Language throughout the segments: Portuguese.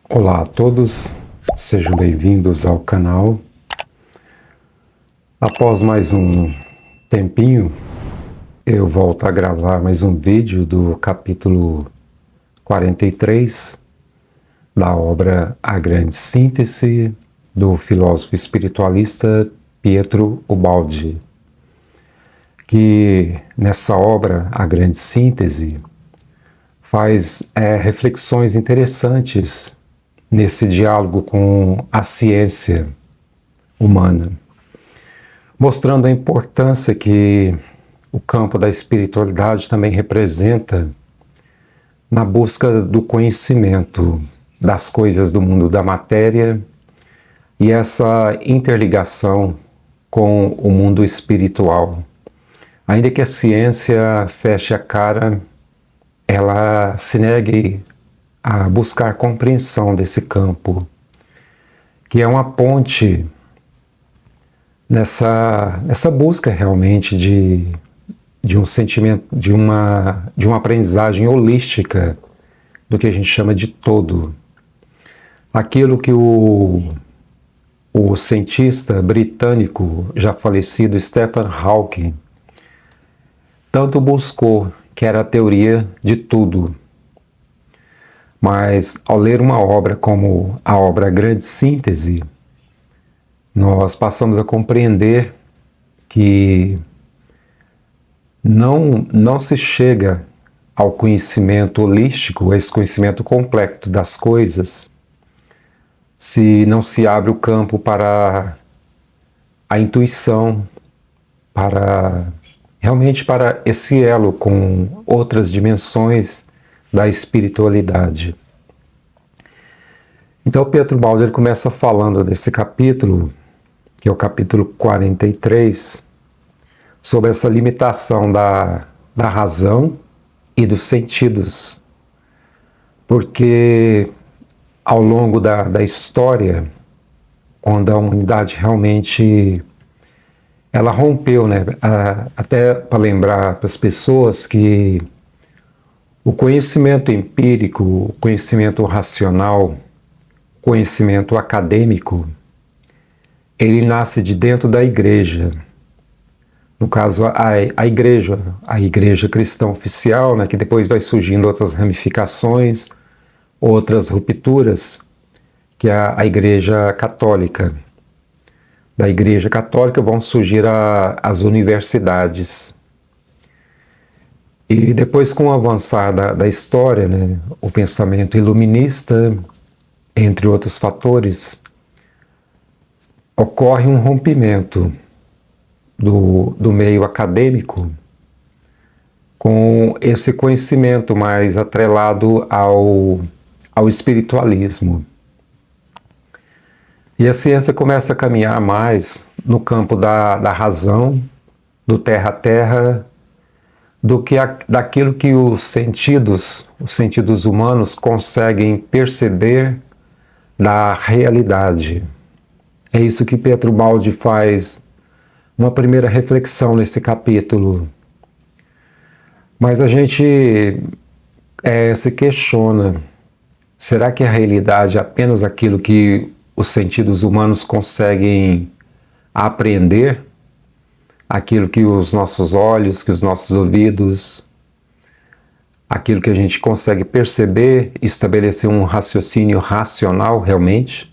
Olá a todos, sejam bem-vindos ao canal. Após mais um tempinho, eu volto a gravar mais um vídeo do capítulo 43 da obra A Grande Síntese, do filósofo espiritualista Pietro Ubaldi, que nessa obra, A Grande Síntese, faz reflexões interessantes nesse diálogo com a ciência humana, mostrando a importância que o campo da espiritualidade também representa na busca do conhecimento das coisas do mundo da matéria e essa interligação com o mundo espiritual. Ainda que a ciência feche a cara, ela se negue a buscar compreensão desse campo, que é uma ponte nessa busca realmente de um sentimento, de uma aprendizagem holística do que a gente chama de todo. Aquilo que o cientista britânico já falecido Stephen Hawking tanto buscou, que era a teoria de tudo. Mas ao ler uma obra como a obra Grande Síntese, nós passamos a compreender que não se chega ao conhecimento holístico, a esse conhecimento completo das coisas, se não se abre o campo para a intuição, realmente para esse elo com outras dimensões da espiritualidade. Então Pietro Ubaldi começa falando desse capítulo, que é o capítulo 43, sobre essa limitação da razão e dos sentidos. Porque ao longo da história, quando a humanidade realmente ela rompeu, né? Até para lembrar para as pessoas que o conhecimento empírico, o conhecimento racional, conhecimento acadêmico, ele nasce de dentro da igreja. No caso, a igreja cristã oficial, né, que depois vai surgindo outras ramificações, outras rupturas, que é a igreja católica. Da igreja católica vão surgir as universidades. E depois, com o avançar da história, né, o pensamento iluminista, entre outros fatores, ocorre um rompimento do meio acadêmico com esse conhecimento mais atrelado ao espiritualismo. E a ciência começa a caminhar mais no campo da razão, do terra a terra, do que daquilo que os sentidos humanos conseguem perceber da realidade. É isso que Pietro Ubaldi faz uma primeira reflexão nesse capítulo. Mas a gente se questiona, será que a realidade é apenas aquilo que os sentidos humanos conseguem apreender? Aquilo que os nossos olhos, que os nossos ouvidos, aquilo que a gente consegue perceber, estabelecer um raciocínio racional realmente?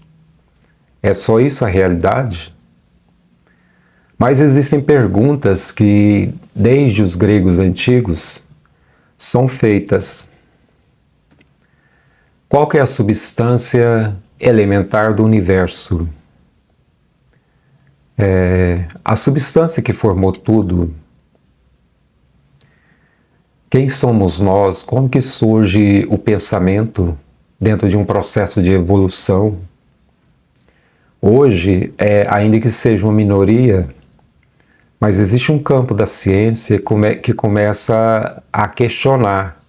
É só isso a realidade? Mas existem perguntas que, desde os gregos antigos, são feitas. Qual que é a substância elementar do universo? A substância que formou tudo. Quem somos nós? Como que surge o pensamento dentro de um processo de evolução? Hoje, ainda que seja uma minoria, mas existe um campo da ciência que começa a questionar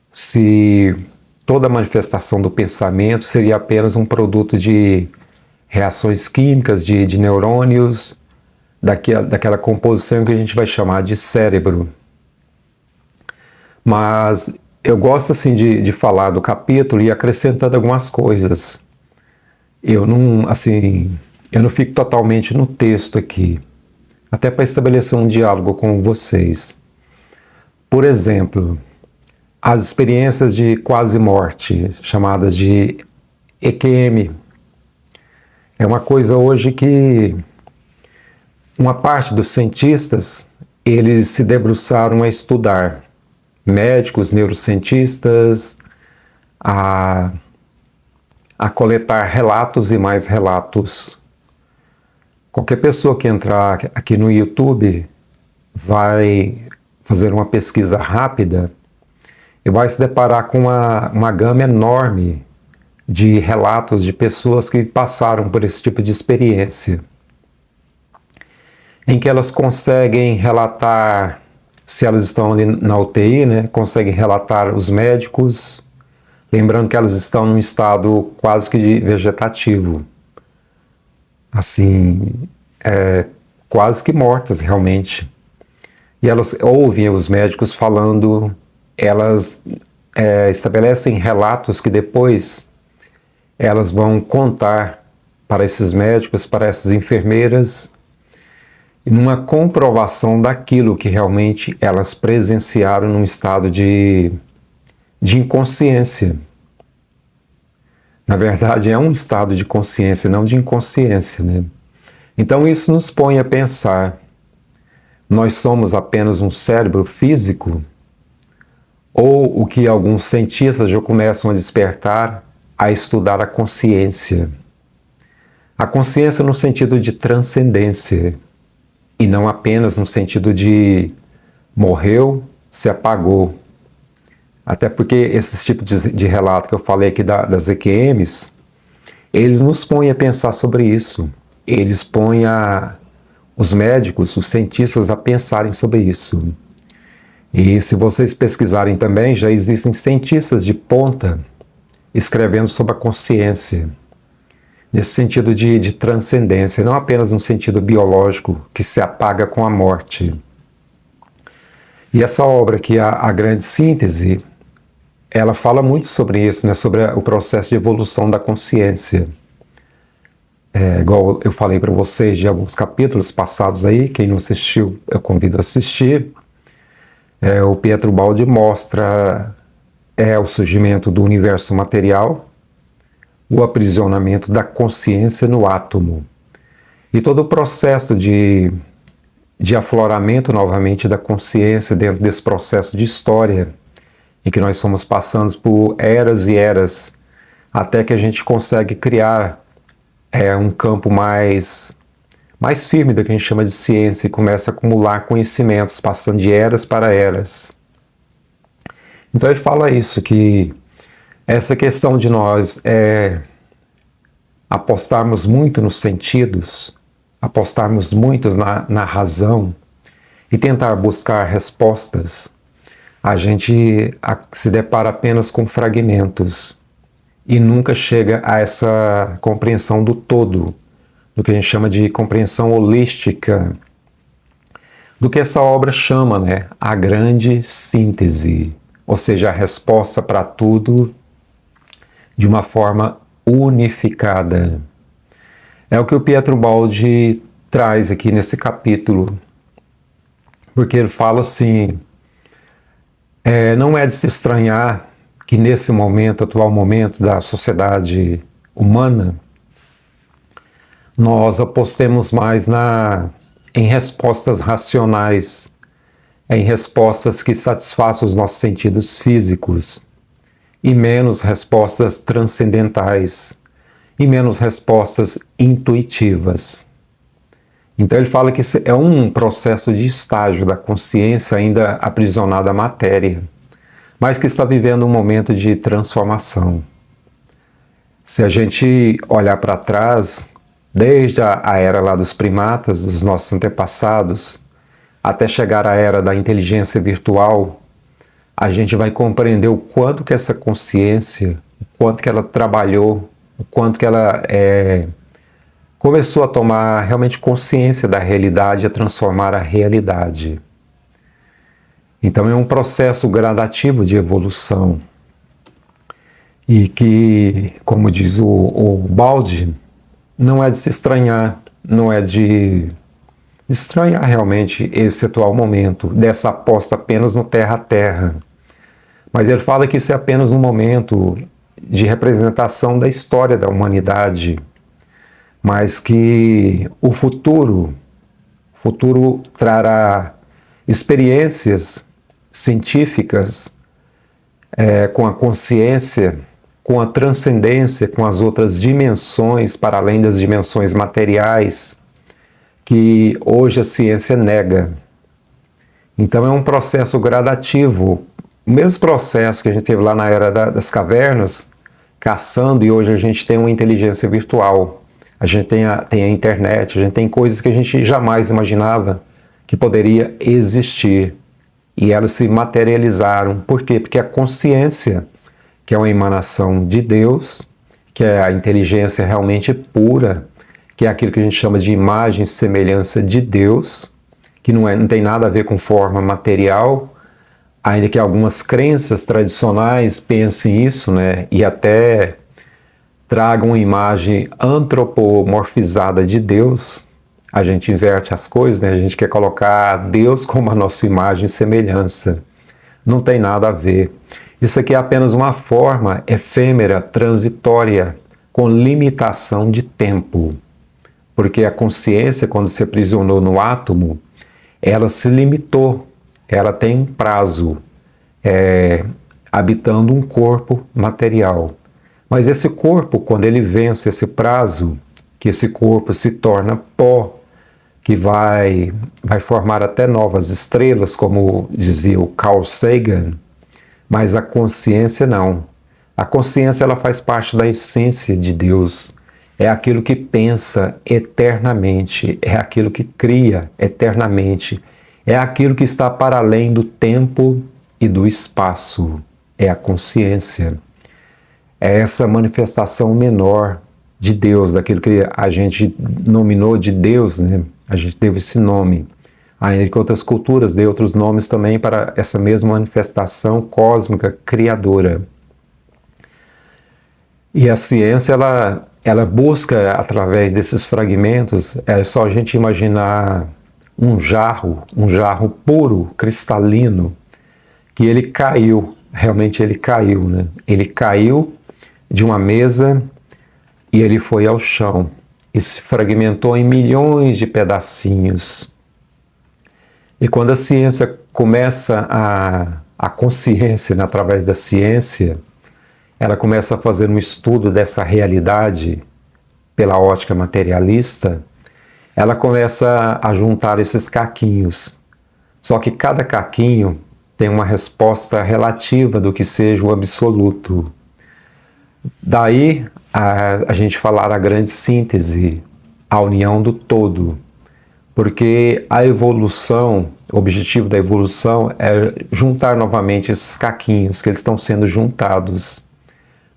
se toda manifestação do pensamento seria apenas um produto de reações químicas de neurônios, daquela composição que a gente vai chamar de cérebro. Mas eu gosto assim de falar do capítulo e acrescentando algumas coisas. Eu não fico totalmente no texto aqui, até para estabelecer um diálogo com vocês. Por exemplo, as experiências de quase morte, chamadas de EQM, é uma coisa hoje que uma parte dos cientistas, eles se debruçaram a estudar, médicos, neurocientistas, a coletar relatos e mais relatos. Qualquer pessoa que entrar aqui no YouTube vai fazer uma pesquisa rápida e vai se deparar com uma gama enorme de relatos de pessoas que passaram por esse tipo de experiência, em que elas conseguem relatar, se elas estão ali na UTI, né, conseguem relatar os médicos, lembrando que elas estão num estado quase que de vegetativo, assim, quase que mortas realmente. E elas ouvem os médicos falando, elas estabelecem relatos que depois elas vão contar para esses médicos, para essas enfermeiras, e numa comprovação daquilo que realmente elas presenciaram num estado de inconsciência. Na verdade, é um estado de consciência, não de inconsciência, né? Então isso nos põe a pensar, nós somos apenas um cérebro físico? Ou o que alguns cientistas já começam a despertar, a estudar a consciência. A consciência no sentido de transcendência, e não apenas no sentido de morreu, se apagou. Até porque esses tipos de relato que eu falei aqui das EQMs, eles nos põem a pensar sobre isso. Eles põem os médicos, os cientistas a pensarem sobre isso. E se vocês pesquisarem também, já existem cientistas de ponta escrevendo sobre a consciência, nesse sentido de transcendência, não apenas no sentido biológico que se apaga com a morte. E essa obra aqui, a Grande Síntese, ela fala muito sobre isso, né, sobre o processo de evolução da consciência. Igual eu falei para vocês de alguns capítulos passados aí, quem não assistiu, eu convido a assistir. O Pietro Baldi mostra o surgimento do universo material, o aprisionamento da consciência no átomo e todo o processo de afloramento novamente da consciência dentro desse processo de história em que nós fomos passando por eras e eras até que a gente consegue criar um campo mais firme do que a gente chama de ciência e começa a acumular conhecimentos, passando de eras para eras. Então ele fala isso, que essa questão de nós apostarmos muito nos sentidos, apostarmos muito na razão e tentar buscar respostas, a gente se depara apenas com fragmentos e nunca chega a essa compreensão do todo, do que a gente chama de compreensão holística, do que essa obra chama, né, a grande síntese, ou seja, a resposta para tudo de uma forma unificada. É o que o Pietro Baldi traz aqui nesse capítulo, porque ele fala assim, não é de se estranhar que nesse momento, atual momento da sociedade humana, nós apostemos mais em respostas racionais, em respostas que satisfaçam os nossos sentidos físicos, e menos respostas transcendentais, e menos respostas intuitivas. Então ele fala que isso é um processo de estágio da consciência ainda aprisionada à matéria, mas que está vivendo um momento de transformação. Se a gente olhar para trás, desde a era lá dos primatas, dos nossos antepassados, até chegar à era da inteligência virtual, a gente vai compreender o quanto que essa consciência, o quanto que ela trabalhou, o quanto que ela começou a tomar realmente consciência da realidade, a transformar a realidade. Então é um processo gradativo de evolução e que, como diz o Baldi, não é de se estranhar, não é de estranhar realmente esse atual momento dessa aposta apenas no terra a terra. Mas ele fala que isso é apenas um momento de representação da história da humanidade, mas que o futuro trará experiências científicas com a consciência, com a transcendência, com as outras dimensões, para além das dimensões materiais, que hoje a ciência nega. Então é um processo gradativo, o mesmo processo que a gente teve lá na era das cavernas, caçando, e hoje a gente tem uma inteligência virtual. A gente tem a internet, a gente tem coisas que a gente jamais imaginava que poderia existir. E elas se materializaram. Por quê? Porque a consciência, que é uma emanação de Deus, que é a inteligência realmente pura, que é aquilo que a gente chama de imagem e semelhança de Deus, que não tem nada a ver com forma material, ainda que algumas crenças tradicionais pensem isso, né? E até tragam uma imagem antropomorfizada de Deus. A gente inverte as coisas, né? A gente quer colocar Deus como a nossa imagem e semelhança. Não tem nada a ver. Isso aqui é apenas uma forma efêmera, transitória, com limitação de tempo. Porque a consciência, quando se aprisionou no átomo, ela se limitou. Ela tem um prazo, habitando um corpo material. Mas esse corpo, quando ele vence esse prazo, que esse corpo se torna pó, que vai formar até novas estrelas, como dizia o Carl Sagan, mas a consciência não. A consciência ela faz parte da essência de Deus. É aquilo que pensa eternamente, é aquilo que cria eternamente, é aquilo que está para além do tempo e do espaço. É a consciência. É essa manifestação menor de Deus, daquilo que a gente nominou de Deus, né? A gente teve esse nome. Ainda que outras culturas dêem outros nomes também para essa mesma manifestação cósmica criadora. E a ciência, ela busca, através desses fragmentos, é só a gente imaginar um jarro puro, cristalino, que ele caiu, realmente ele caiu, né? Ele caiu de uma mesa e ele foi ao chão e se fragmentou em milhões de pedacinhos. E quando a ciência começa a consciência, né, através da ciência, ela começa a fazer um estudo dessa realidade pela ótica materialista, ela começa a juntar esses caquinhos. Só que cada caquinho tem uma resposta relativa do que seja o absoluto. Daí a gente falar a grande síntese, a união do todo. Porque a evolução, o objetivo da evolução é juntar novamente esses caquinhos que eles estão sendo juntados.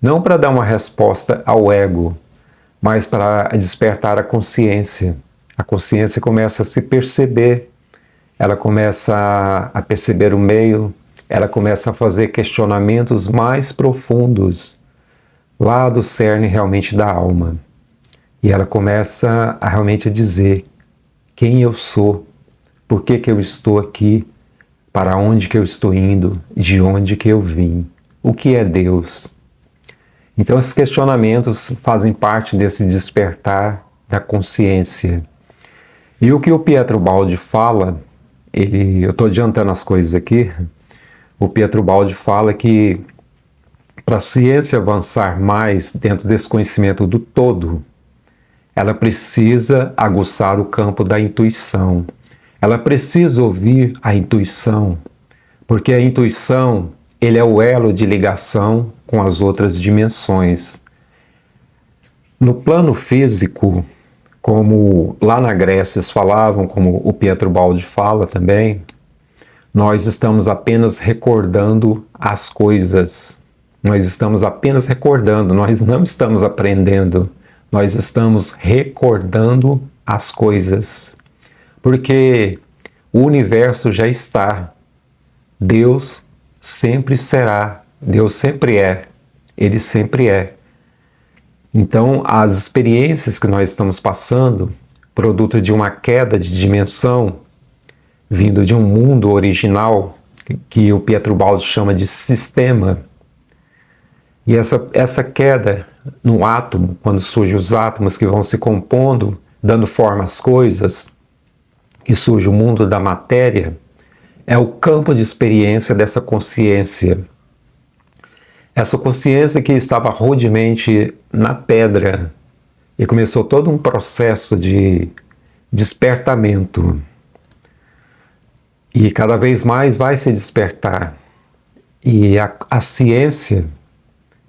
Não para dar uma resposta ao ego, mas para despertar a consciência. A consciência começa a se perceber, ela começa a perceber o meio, ela começa a fazer questionamentos mais profundos, lá do cerne realmente da alma. E ela começa a realmente dizer quem eu sou, por que eu estou aqui, para onde que eu estou indo, de onde que eu vim, o que é Deus. Então esses questionamentos fazem parte desse despertar da consciência. E o que o Pietro Baldi fala, eu estou adiantando as coisas aqui, o Pietro Baldi fala que para a ciência avançar mais dentro desse conhecimento do todo, ela precisa aguçar o campo da intuição. Ela precisa ouvir a intuição, porque a intuição, ele é o elo de ligação com as outras dimensões. No plano físico, como lá na Grécia eles falavam, como o Pietro Baldi fala também, nós estamos apenas recordando as coisas. Nós estamos apenas recordando, nós não estamos aprendendo. Nós estamos recordando as coisas. Porque o universo já está. Deus sempre será, Deus sempre é, Ele sempre é. Então, as experiências que nós estamos passando, produto de uma queda de dimensão, vindo de um mundo original, que o Pietro Baldi chama de sistema, e essa queda no átomo, quando surgem os átomos que vão se compondo, dando forma às coisas, e surge o mundo da matéria, é o campo de experiência dessa consciência. Essa consciência que estava rudemente na pedra, e começou todo um processo de despertamento. E cada vez mais vai se despertar. E a ciência,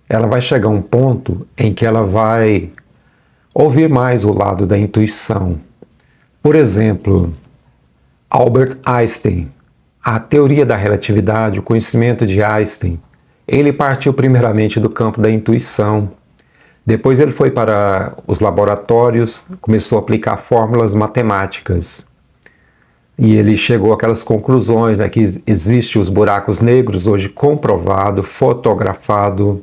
ela vai chegar a um ponto em que ela vai ouvir mais o lado da intuição. Por exemplo, Albert Einstein, a teoria da relatividade, o conhecimento de Einstein, ele partiu primeiramente do campo da intuição. Depois ele foi para os laboratórios, começou a aplicar fórmulas matemáticas. E ele chegou àquelas conclusões, né, que existem os buracos negros, hoje comprovado, fotografado.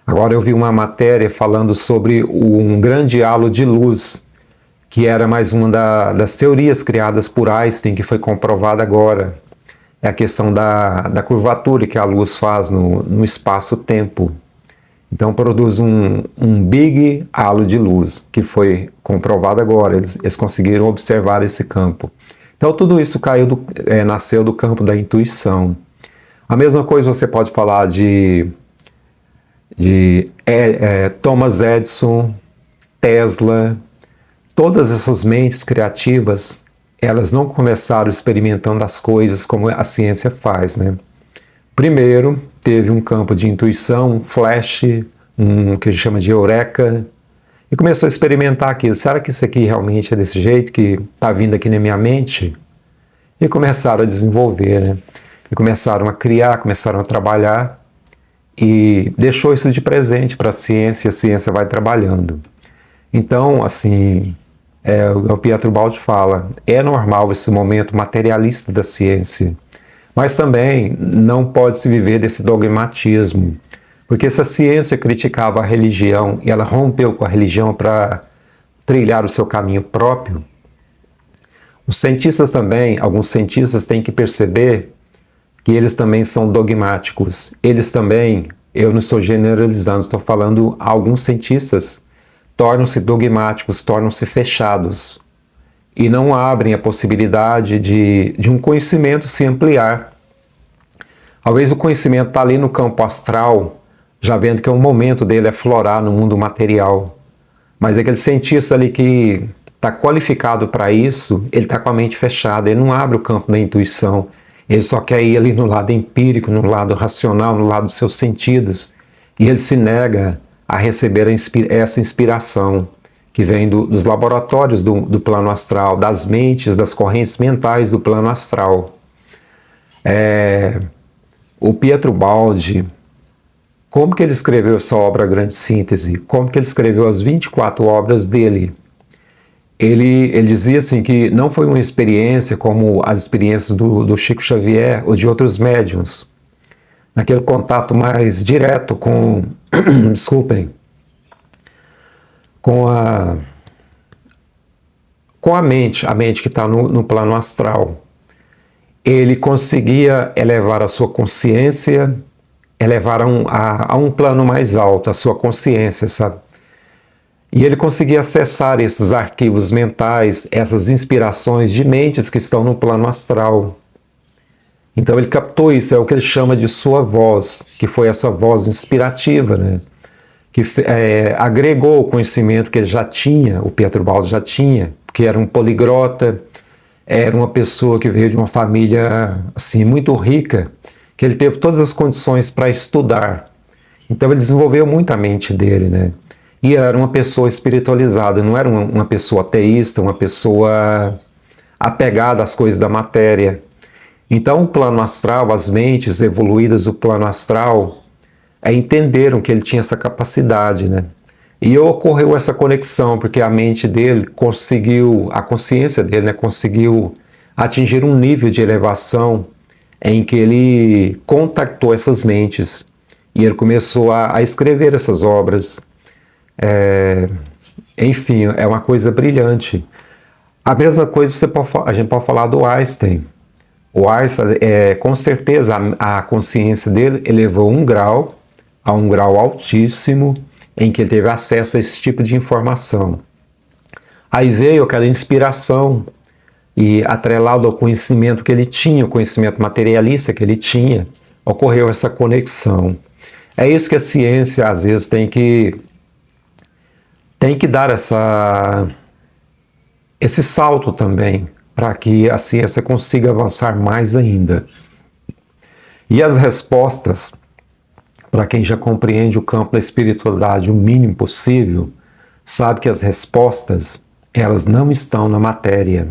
Agora eu vi uma matéria falando sobre um grande halo de luz, que era mais uma das teorias criadas por Einstein, que foi comprovada agora. É a questão da curvatura que a luz faz no espaço-tempo. Então produz um big halo de luz, que foi comprovado agora. Eles conseguiram observar esse campo. Então tudo isso nasceu do campo da intuição. A mesma coisa você pode falar de Thomas Edison, Tesla. Todas essas mentes criativas, elas não começaram experimentando as coisas como a ciência faz, né? Primeiro, teve um campo de intuição, um flash, que a gente chama de eureka, e começou a experimentar aquilo. Será que isso aqui realmente é desse jeito que está vindo aqui na minha mente? E começaram a desenvolver, né? E começaram a criar, começaram a trabalhar, e deixou isso de presente para a ciência vai trabalhando. Então, assim, o Pietro Baldi fala, é normal esse momento materialista da ciência, mas também não pode se viver desse dogmatismo, porque se a ciência criticava a religião e ela rompeu com a religião para trilhar o seu caminho próprio, os cientistas também, alguns cientistas têm que perceber que eles também são dogmáticos. Eles também, eu não estou generalizando, estou falando, alguns cientistas tornam-se dogmáticos, tornam-se fechados e não abrem a possibilidade de um conhecimento se ampliar. Talvez o conhecimento está ali no campo astral, já vendo que é um momento dele aflorar no mundo material, mas aquele cientista ali que está qualificado para isso, ele está com a mente fechada, ele não abre o campo da intuição, ele só quer ir ali no lado empírico, no lado racional, no lado dos seus sentidos, e ele se nega a receber essa inspiração que vem dos laboratórios do plano astral, das mentes, das correntes mentais do plano astral. O Pietro Baldi, como que ele escreveu essa obra Grande Síntese? Como que ele escreveu as 24 obras dele? Ele dizia assim que não foi uma experiência como as experiências do Chico Xavier ou de outros médiuns, naquele contato mais direto com, desculpem, com a mente que está no plano astral. Ele conseguia elevar a sua consciência, elevar a um plano mais alto, a sua consciência, sabe? E ele conseguia acessar esses arquivos mentais, essas inspirações de mentes que estão no plano astral. Então ele captou isso, é o que ele chama de sua voz, que foi essa voz inspirativa, né? Que agregou o conhecimento que ele já tinha, o Pietro Baldi já tinha, que era um poliglota, era uma pessoa que veio de uma família assim, muito rica, que ele teve todas as condições para estudar. Então ele desenvolveu muito a mente dele, né? E era uma pessoa espiritualizada, não era uma pessoa ateísta, uma pessoa apegada às coisas da matéria. Então o plano astral, as mentes evoluídas do plano astral, entenderam que ele tinha essa capacidade, né? E ocorreu essa conexão, porque a mente dele conseguiu, a consciência dele, né, conseguiu atingir um nível de elevação em que ele contactou essas mentes e ele começou a escrever essas obras. Enfim, é uma coisa brilhante. A mesma coisa a gente pode falar do Einstein. O Einstein, com certeza, a consciência dele elevou a um grau altíssimo, em que ele teve acesso a esse tipo de informação. Aí veio aquela inspiração, e atrelado ao conhecimento que ele tinha, o conhecimento materialista que ele tinha, ocorreu essa conexão. É isso que a ciência, às vezes, tem que dar esse salto também, para que a ciência consiga avançar mais ainda. E as respostas, para quem já compreende o campo da espiritualidade o mínimo possível, sabe que as respostas, elas não estão na matéria.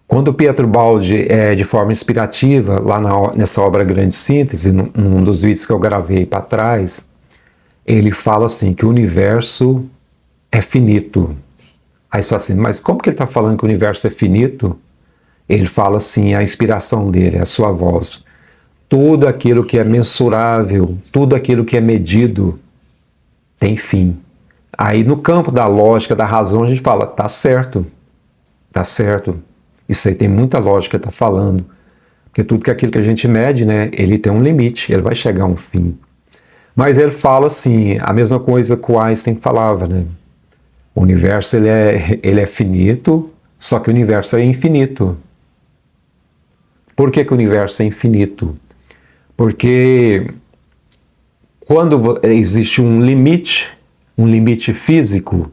Quando Pietro Baldi, de forma inspirativa, lá nessa obra Grande Síntese, num dos vídeos que eu gravei para trás, ele fala assim, que o universo é finito. Aí você fala assim, mas como que ele está falando que o universo é finito? Ele fala assim, a inspiração dele, a sua voz. Tudo aquilo que é mensurável, tudo aquilo que é medido, tem fim. Aí no campo da lógica, da razão, a gente fala, tá certo, tá certo. Isso aí tem muita lógica, tá falando. Porque tudo que aquilo que a gente mede, né, ele tem um limite, ele vai chegar a um fim. Mas ele fala assim, a mesma coisa que o Einstein falava, né? O universo, ele é finito, só que o universo é infinito. Por que que o universo é infinito? Porque quando existe um limite físico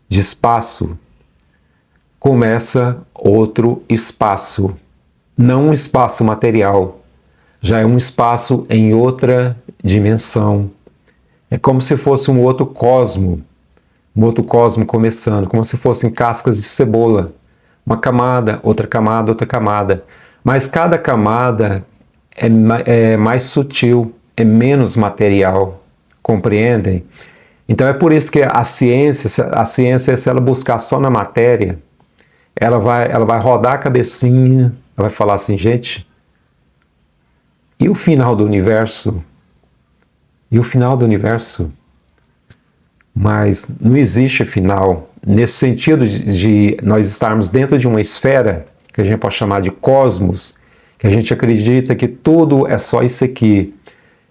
de espaço, começa outro espaço, não um espaço material, já é um espaço em outra dimensão. É como se fosse um outro cosmo começando, como se fossem cascas de cebola, uma camada, outra camada, outra camada. Mas cada camada é mais sutil, é menos material, compreendem? Então é por isso que a ciência, se ela buscar só na matéria, ela vai rodar a cabecinha, ela vai falar assim, gente, e o final do universo? E o final do universo? Mas não existe final, nesse sentido de nós estarmos dentro de uma esfera, que a gente pode chamar de cosmos, que a gente acredita que tudo é só isso aqui,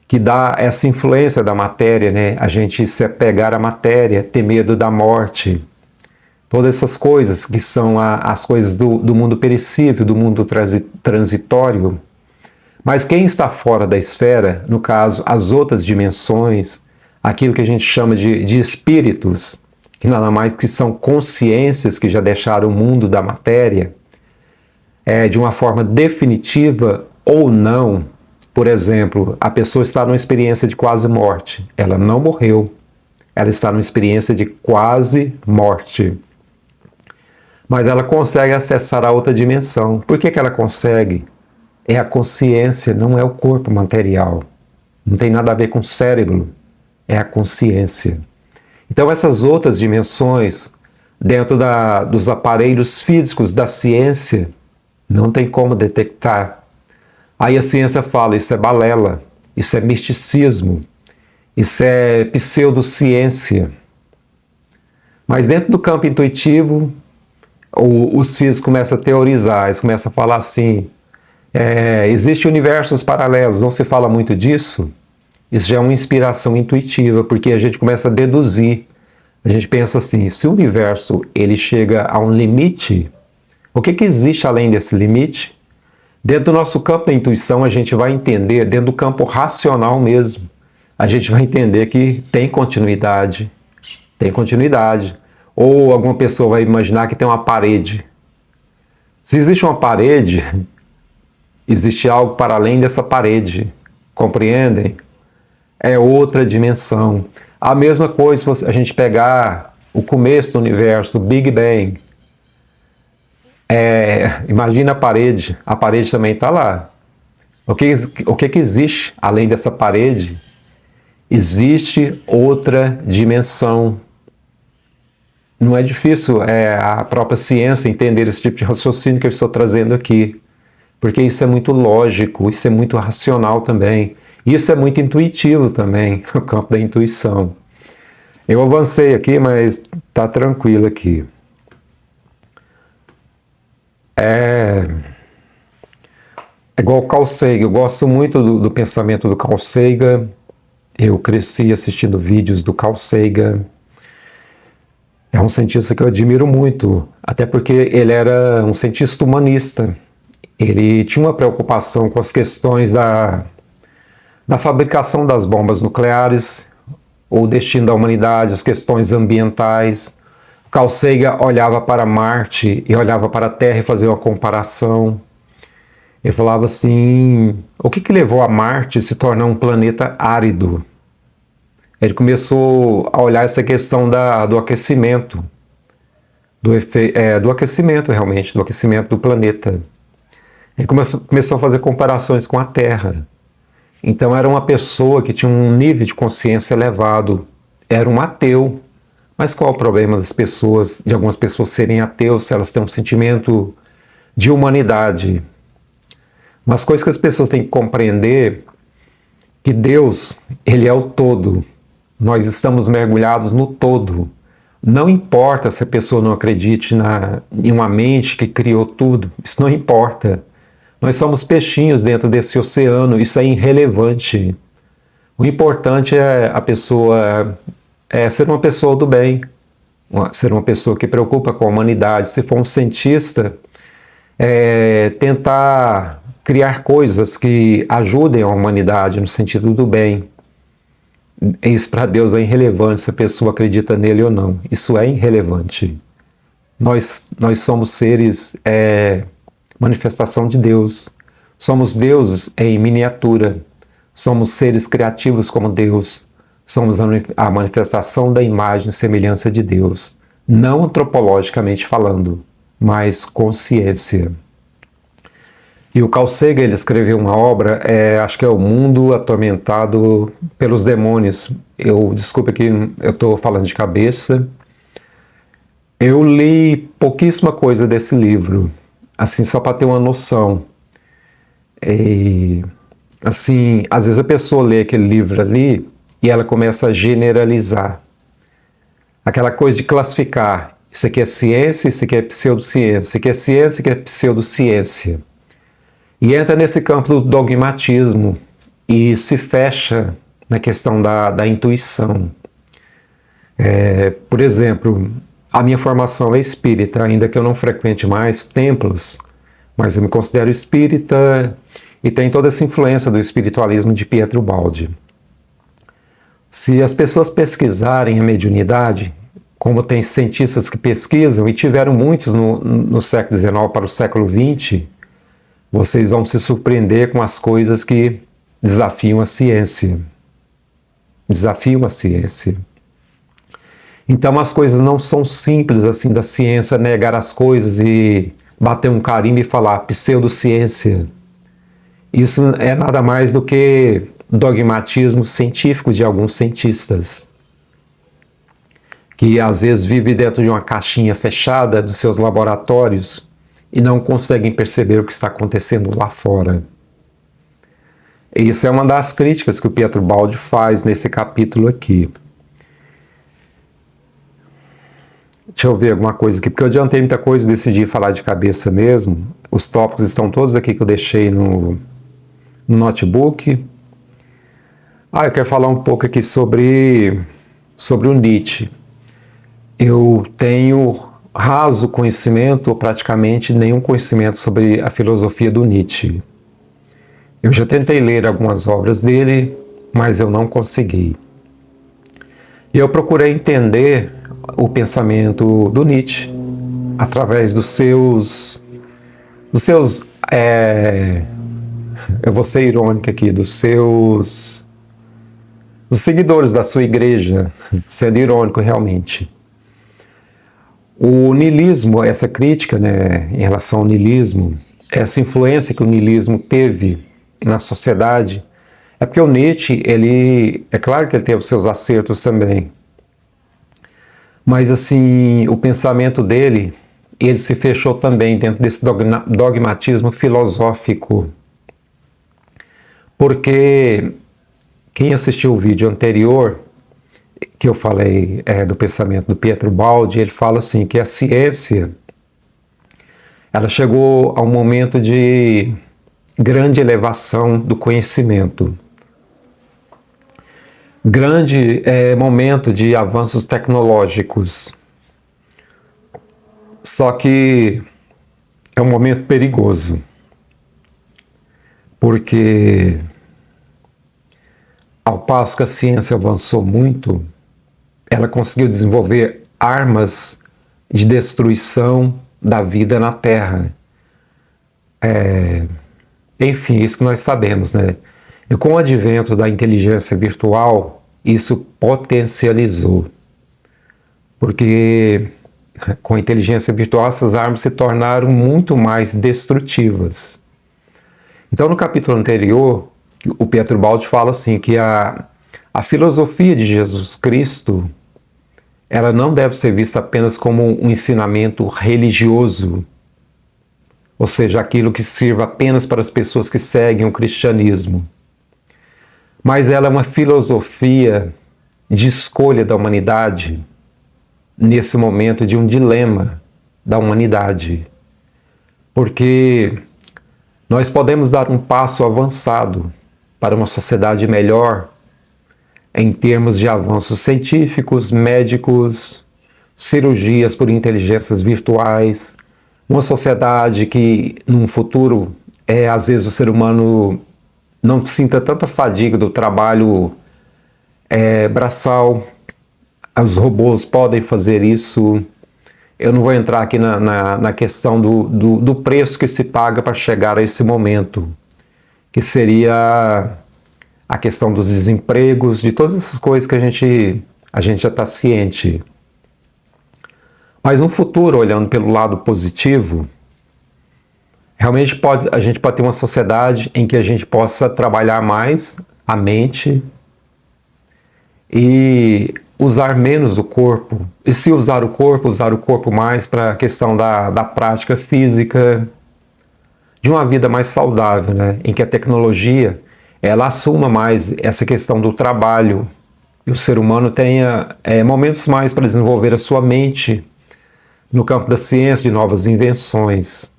que dá essa influência da matéria, né? A gente se apegar à matéria, ter medo da morte, todas essas coisas que são as coisas do mundo perecível, do mundo transitório. Mas quem está fora da esfera, no caso, as outras dimensões, aquilo que a gente chama de espíritos, que nada mais que são consciências que já deixaram o mundo da matéria, de uma forma definitiva ou não. Por exemplo, a pessoa está numa experiência de quase morte. Ela não morreu. Ela está numa experiência de quase morte. Mas ela consegue acessar a outra dimensão. Por que que ela consegue? É a consciência, não é o corpo material. Não tem nada a ver com o cérebro. É a consciência. Então essas outras dimensões, dentro dos aparelhos físicos da ciência, não tem como detectar. Aí a ciência fala, isso é balela, isso é misticismo, isso é pseudociência. Mas dentro do campo intuitivo, os físicos começam a teorizar, eles começam a falar assim, existem universos paralelos, não se fala muito disso? Isso já é uma inspiração intuitiva, porque a gente começa a deduzir. A gente pensa assim, se o universo ele chega a um limite, o que existe além desse limite? Dentro do nosso campo da intuição, a gente vai entender, dentro do campo racional mesmo, a gente vai entender que tem continuidade. Tem continuidade. Ou alguma pessoa vai imaginar que tem uma parede. Se existe uma parede, existe algo para além dessa parede. Compreendem? É outra dimensão. A mesma coisa se a gente pegar o começo do universo, o Big Bang. Imagina a parede também está lá. O que existe além dessa parede? Existe outra dimensão. Não é difícil a própria ciência entender esse tipo de raciocínio que eu estou trazendo aqui. porque isso é muito lógico, isso é muito racional também. Isso é muito intuitivo também, o campo da intuição. Eu avancei aqui, mas tá tranquilo aqui. É igual o Carl Sagan, eu gosto muito do pensamento do Carl Sagan. Eu cresci assistindo vídeos do Carl Sagan. É um cientista que eu admiro muito, até porque ele era um cientista humanista. Ele tinha uma preocupação com as questões da fabricação das bombas nucleares, o destino da humanidade, as questões ambientais. Carl Sagan olhava para Marte e olhava para a Terra e fazia uma comparação. Ele falava assim, o que levou a Marte a se tornar um planeta árido? Ele começou a olhar essa questão do aquecimento, do aquecimento realmente, do aquecimento do planeta. Ele começou a fazer comparações com a Terra. Então era uma pessoa que tinha um nível de consciência elevado, era um ateu. Mas qual o problema das pessoas, de algumas pessoas serem ateus, se elas têm um sentimento de humanidade? Umas coisas que as pessoas têm que compreender, que Deus, Ele é o todo. Nós estamos mergulhados no todo. Não importa se a pessoa não acredite em uma mente que criou tudo, isso não importa. Nós somos peixinhos dentro desse oceano, isso é irrelevante. O importante é a pessoa ser uma pessoa do bem, ser uma pessoa que preocupa com a humanidade. Se for um cientista, tentar criar coisas que ajudem a humanidade no sentido do bem. Isso para Deus é irrelevante se a pessoa acredita nele ou não. Isso é irrelevante. Nós somos seres, manifestação de Deus. Somos deuses em miniatura. Somos seres criativos como Deus. Somos a manifestação da imagem e semelhança de Deus. Não antropologicamente falando, mas consciência. E o Carl Sagan, ele escreveu uma obra, acho que é O Mundo Atormentado pelos Demônios. Desculpa que eu estou falando de cabeça. Eu li pouquíssima coisa desse livro, assim, só para ter uma noção. Assim, às vezes a pessoa lê aquele livro ali e ela começa a generalizar. Aquela coisa de classificar. Isso aqui é ciência, isso aqui é pseudociência, isso aqui é ciência, isso aqui é pseudociência. E entra nesse campo do dogmatismo e se fecha na questão da intuição. Por exemplo, a minha formação é espírita, ainda que eu não frequente mais templos, mas eu me considero espírita e tem toda essa influência do espiritualismo de Pietro Baldi. Se as pessoas pesquisarem a mediunidade, como tem cientistas que pesquisam, e tiveram muitos no século XIX para o século XX, vocês vão se surpreender com as coisas que desafiam a ciência. Desafiam a ciência. Então as coisas não são simples assim da ciência, negar as coisas e bater um carimbo e falar pseudociência. Isso é nada mais do que dogmatismo científico de alguns cientistas, que às vezes vivem dentro de uma caixinha fechada dos seus laboratórios e não conseguem perceber o que está acontecendo lá fora. E isso é uma das críticas que o Pietro Baldi faz nesse capítulo aqui. Deixa eu ver alguma coisa aqui, porque eu adiantei muita coisa e decidi falar de cabeça mesmo. Os tópicos estão todos aqui que eu deixei no notebook. Eu quero falar um pouco aqui sobre o Nietzsche. Eu tenho raso conhecimento, ou praticamente nenhum conhecimento sobre a filosofia do Nietzsche. Eu já tentei ler algumas obras dele, mas eu não consegui. E eu procurei entender o pensamento do Nietzsche através dos seus eu vou ser irônico aqui, dos seguidores da sua igreja, sendo irônico realmente. O niilismo, essa crítica, né, em relação ao niilismo, essa influência que o niilismo teve na sociedade, é porque o Nietzsche, é claro que ele teve os seus acertos também, mas assim, o pensamento dele ele se fechou também dentro desse dogmatismo filosófico. Porque quem assistiu o vídeo anterior, que eu falei do pensamento do Pietro Baldi, ele fala assim, que a ciência, ela chegou a um momento de grande elevação do conhecimento. Grande momento de avanços tecnológicos. Só que é um momento perigoso, porque ao passo que a ciência avançou muito, ela conseguiu desenvolver armas de destruição da vida na Terra. Enfim, isso que nós sabemos, né? E com o advento da inteligência virtual, isso potencializou. Porque com a inteligência virtual, essas armas se tornaram muito mais destrutivas. Então, no capítulo anterior, o Pietro Baldi fala assim, que a filosofia de Jesus Cristo, ela não deve ser vista apenas como um ensinamento religioso, ou seja, aquilo que sirva apenas para as pessoas que seguem o cristianismo. Mas ela é uma filosofia de escolha da humanidade, nesse momento de um dilema da humanidade. Porque nós podemos dar um passo avançado para uma sociedade melhor em termos de avanços científicos, médicos, cirurgias por inteligências virtuais, uma sociedade que, num futuro, às vezes o ser humano não sinta tanta fadiga do trabalho braçal. Os robôs podem fazer isso. Eu não vou entrar aqui na questão do preço que se paga para chegar a esse momento, que seria a questão dos desempregos, de todas essas coisas que a gente já está ciente. Mas no futuro, olhando pelo lado positivo, realmente a gente pode ter uma sociedade em que a gente possa trabalhar mais a mente e usar menos o corpo. E se usar o corpo mais para a questão da prática física, de uma vida mais saudável, né? Em que a tecnologia ela assuma mais essa questão do trabalho e o ser humano tenha momentos mais para desenvolver a sua mente no campo da ciência, de novas invenções.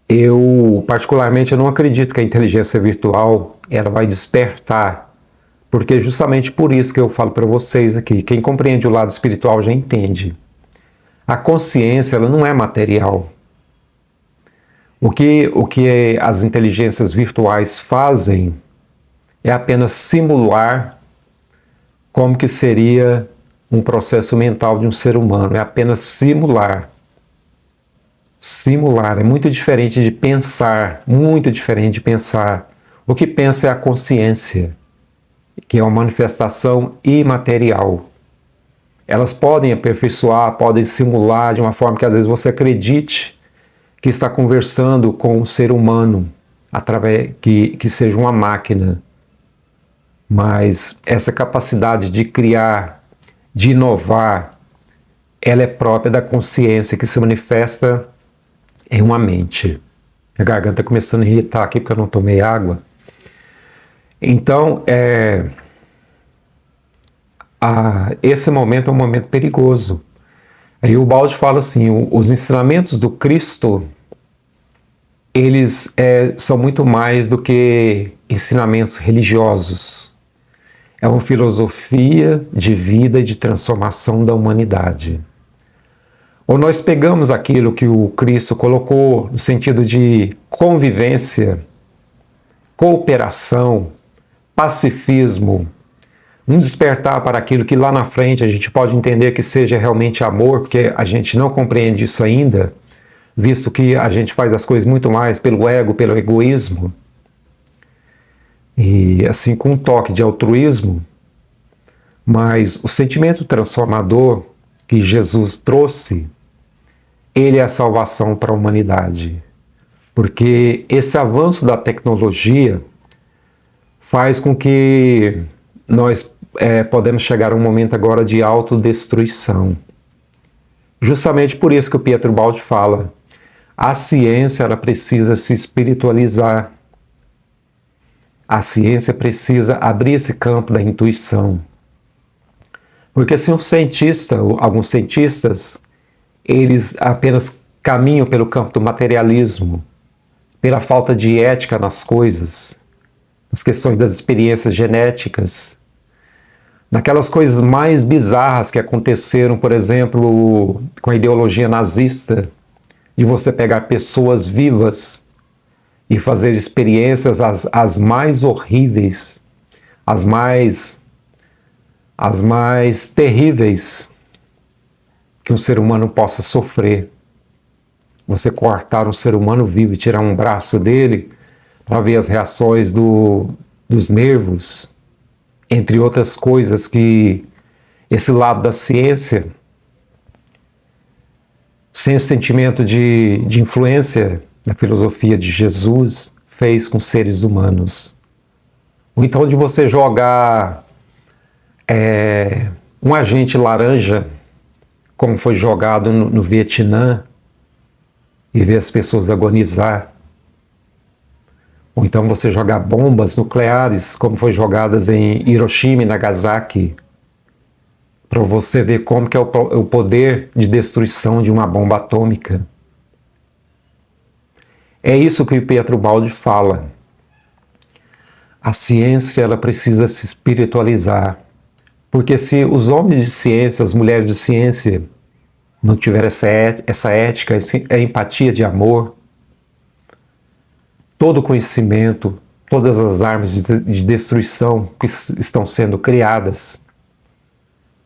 Eu, particularmente, eu não acredito que a inteligência virtual ela vai despertar, porque justamente por isso que eu falo para vocês aqui, quem compreende o lado espiritual já entende. A consciência ela não é material. O que as inteligências virtuais fazem é apenas simular como que seria um processo mental de um ser humano, é apenas simular. Simular é muito diferente de pensar, muito diferente de pensar. O que pensa é a consciência, que é uma manifestação imaterial. Elas podem aperfeiçoar, podem simular de uma forma que às vezes você acredite que está conversando com um ser humano, através que seja uma máquina. Mas essa capacidade de criar, de inovar, ela é própria da consciência que se manifesta em uma mente. A garganta está começando a irritar aqui porque eu não tomei água. Então, esse momento é um momento perigoso. Aí o Baldi fala assim, os ensinamentos do Cristo, eles são muito mais do que ensinamentos religiosos. É uma filosofia de vida e de transformação da humanidade. Ou nós pegamos aquilo que o Cristo colocou no sentido de convivência, cooperação, pacifismo, um despertar para aquilo que lá na frente a gente pode entender que seja realmente amor, porque a gente não compreende isso ainda, visto que a gente faz as coisas muito mais pelo ego, pelo egoísmo, e assim com um toque de altruísmo, mas o sentimento transformador que Jesus trouxe, ele é a salvação para a humanidade, porque esse avanço da tecnologia faz com que nós podemos chegar a um momento agora de autodestruição. Justamente por isso que o Pietro Baldi fala, a ciência ela precisa se espiritualizar. A ciência precisa abrir esse campo da intuição. Porque se um cientista, ou alguns cientistas, eles apenas caminham pelo campo do materialismo, pela falta de ética nas coisas, nas questões das experiências genéticas, naquelas coisas mais bizarras que aconteceram, por exemplo, com a ideologia nazista, de você pegar pessoas vivas e fazer experiências as mais horríveis, as mais terríveis que um ser humano possa sofrer. Você cortar um ser humano vivo e tirar um braço dele para ver as reações dos nervos, entre outras coisas que esse lado da ciência, sem o sentimento de influência da filosofia de Jesus, fez com seres humanos. Ou então de você jogar um agente laranja, como foi jogado no Vietnã, e ver as pessoas agonizar. Ou então você jogar bombas nucleares, como foi jogadas em Hiroshima e Nagasaki, para você ver como que é o poder de destruição de uma bomba atômica. É isso que o Pietro Baldi fala. A ciência ela precisa se espiritualizar, porque se os homens de ciência, as mulheres de ciência, não tiverem essa ética, essa empatia de amor, todo o conhecimento, todas as armas de destruição que estão sendo criadas,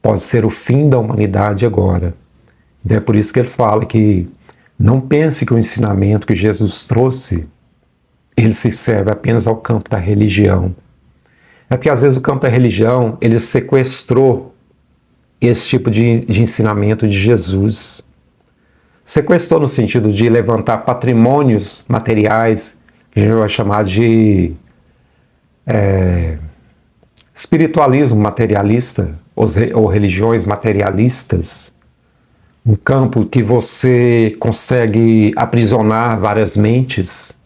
pode ser o fim da humanidade agora. Então é por isso que ele fala que não pense que o ensinamento que Jesus trouxe, ele se serve apenas ao campo da religião. É porque às vezes o campo da religião, ele sequestrou esse tipo de ensinamento de Jesus. Sequestrou no sentido de levantar patrimônios materiais, que a gente vai chamar de espiritualismo materialista, ou religiões materialistas, um campo que você consegue aprisionar várias mentes,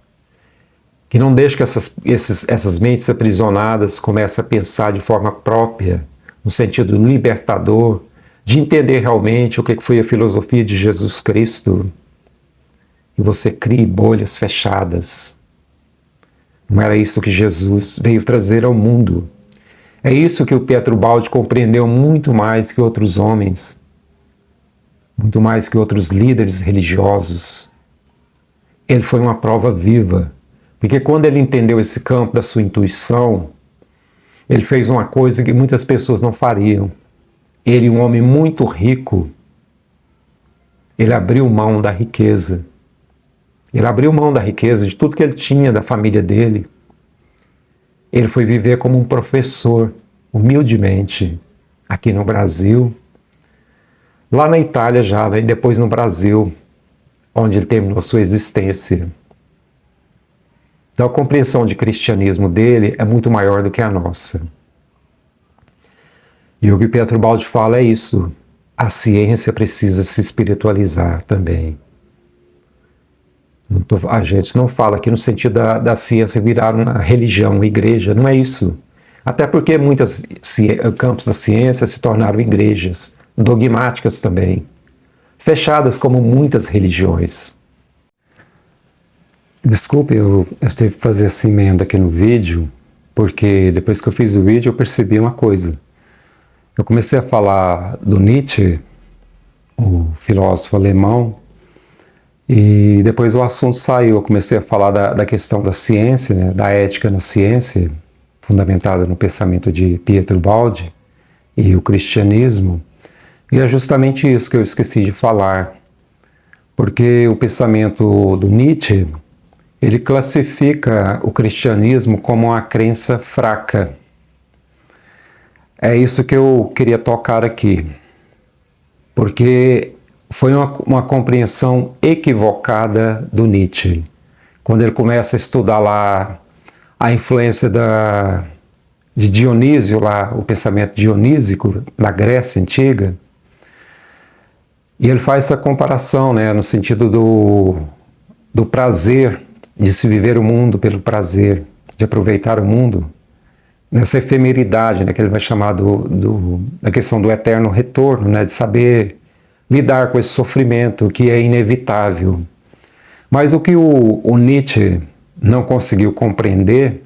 que não deixa que essas mentes aprisionadas comecem a pensar de forma própria, no sentido libertador, de entender realmente o que foi a filosofia de Jesus Cristo, e você crie bolhas fechadas. Não era isso que Jesus veio trazer ao mundo. É isso que o Pietro Baldi compreendeu muito mais que outros homens, muito mais que outros líderes religiosos. Ele foi uma prova viva, porque quando ele entendeu esse campo da sua intuição, ele fez uma coisa que muitas pessoas não fariam. Ele, um homem muito rico, ele abriu mão da riqueza. Ele abriu mão da riqueza, de tudo que ele tinha, da família dele. Ele foi viver como um professor, humildemente, aqui no Brasil, lá na Itália já, e depois no Brasil, onde ele terminou a sua existência. Então a compreensão de cristianismo dele é muito maior do que a nossa. E o que Pietro Baldi fala é isso. A ciência precisa se espiritualizar também. A gente não fala aqui no sentido da ciência virar uma religião, uma igreja, não é isso. Até porque muitos campos da ciência se tornaram igrejas, dogmáticas também, fechadas como muitas religiões. Desculpe, eu tive que fazer essa emenda aqui no vídeo, porque depois que eu fiz o vídeo eu percebi uma coisa. Eu comecei a falar do Nietzsche, o filósofo alemão, e depois o assunto saiu. Eu comecei a falar da questão da ciência, né, da ética na ciência, fundamentada no pensamento de Pietro Baldi, e o cristianismo. E é justamente isso que eu esqueci de falar, porque o pensamento do Nietzsche, ele classifica o cristianismo como uma crença fraca. É isso que eu queria tocar aqui, porque foi uma compreensão equivocada do Nietzsche. Quando ele começa a estudar lá a influência de Dionísio, lá, o pensamento dionísico na Grécia Antiga, E ele faz essa comparação, né, no sentido do prazer de se viver o mundo pelo prazer, de aproveitar o mundo, nessa efemeridade, né, que ele vai chamar da questão do eterno retorno, né, de saber lidar com esse sofrimento que é inevitável. Mas o que o Nietzsche não conseguiu compreender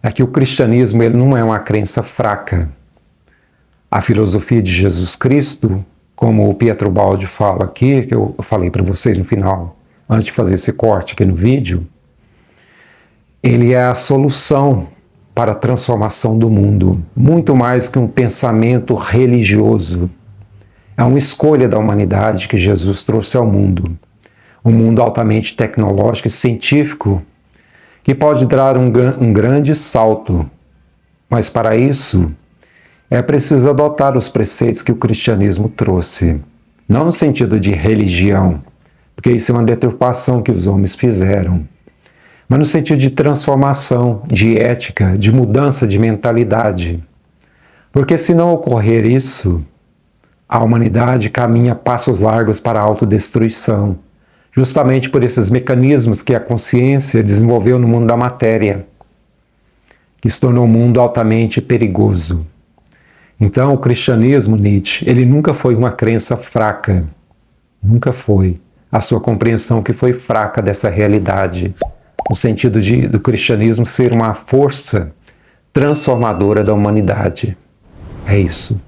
é que o cristianismo ele não é uma crença fraca. A filosofia de Jesus Cristo, como o Pietro Baldi fala aqui, que eu falei para vocês no final, antes de fazer esse corte aqui no vídeo, ele é a solução para a transformação do mundo, muito mais que um pensamento religioso. É uma escolha da humanidade que Jesus trouxe ao mundo. Um mundo altamente tecnológico e científico que pode dar um grande salto. Mas para isso, é preciso adotar os preceitos que o cristianismo trouxe. Não no sentido de religião, porque isso é uma deturpação que os homens fizeram, mas no sentido de transformação, de ética, de mudança de mentalidade. Porque se não ocorrer isso, a humanidade caminha passos largos para a autodestruição, justamente por esses mecanismos que a consciência desenvolveu no mundo da matéria, que se tornou um mundo altamente perigoso. Então, o cristianismo, Nietzsche, ele nunca foi uma crença fraca. Nunca foi. A sua compreensão que foi fraca dessa realidade, no sentido do cristianismo ser uma força transformadora da humanidade. É isso.